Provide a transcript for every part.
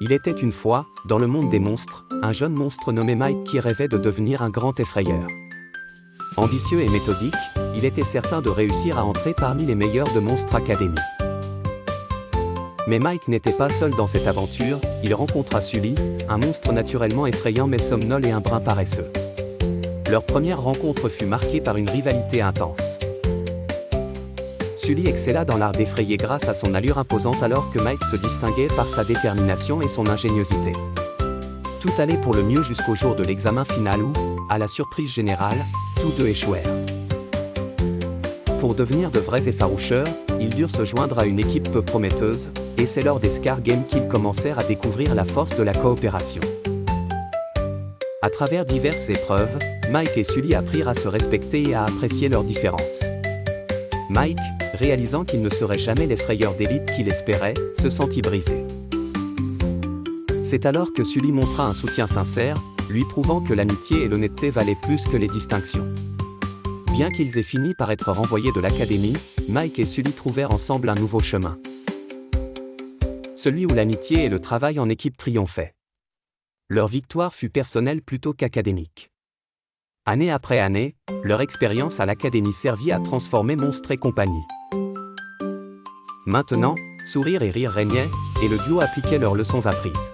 Il était une fois, dans le monde des monstres, un jeune monstre nommé Mike qui rêvait de devenir un grand effrayeur. Ambitieux et méthodique, il était certain de réussir à entrer parmi les meilleurs de Monstre Academy. Mais Mike n'était pas seul dans cette aventure, il rencontra Sully, un monstre naturellement effrayant mais somnolent et un brin paresseux. Leur première rencontre fut marquée par une rivalité intense. Sully excella dans l'art d'effrayer grâce à son allure imposante alors que Mike se distinguait par sa détermination et son ingéniosité. Tout allait pour le mieux jusqu'au jour de l'examen final où, à la surprise générale, tous deux échouèrent. Pour devenir de vrais effaroucheurs, ils durent se joindre à une équipe peu prometteuse, et c'est lors des Scar Games qu'ils commencèrent à découvrir la force de la coopération. À travers diverses épreuves, Mike et Sully apprirent à se respecter et à apprécier leurs différences. Mike, réalisant qu'il ne serait jamais l'effrayeur d'élite qu'il espérait, se sentit brisé. C'est alors que Sully montra un soutien sincère, lui prouvant que l'amitié et l'honnêteté valaient plus que les distinctions. Bien qu'ils aient fini par être renvoyés de l'académie, Mike et Sully trouvèrent ensemble un nouveau chemin. Celui où l'amitié et le travail en équipe triomphaient. Leur victoire fut personnelle plutôt qu'académique. Année après année, leur expérience à l'académie servit à transformer Monstre et compagnie. Maintenant, sourire et rire régnaient, et le duo appliquait leurs leçons apprises.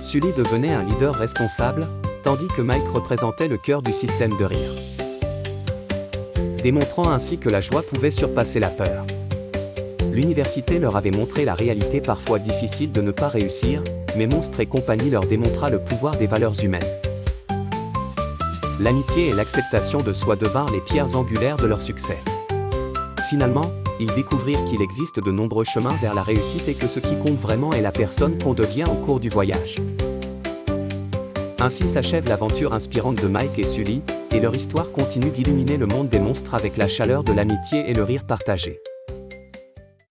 Sully devenait un leader responsable, tandis que Mike représentait le cœur du système de rire. Démontrant ainsi que la joie pouvait surpasser la peur. L'université leur avait montré la réalité parfois difficile de ne pas réussir, mais Monstre et compagnie leur démontra le pouvoir des valeurs humaines. L'amitié et l'acceptation de soi devinrent les pierres angulaires de leur succès. Finalement, ils découvrirent qu'il existe de nombreux chemins vers la réussite et que ce qui compte vraiment est la personne qu'on devient au cours du voyage. Ainsi s'achève l'aventure inspirante de Mike et Sully, et leur histoire continue d'illuminer le monde des monstres avec la chaleur de l'amitié et le rire partagé.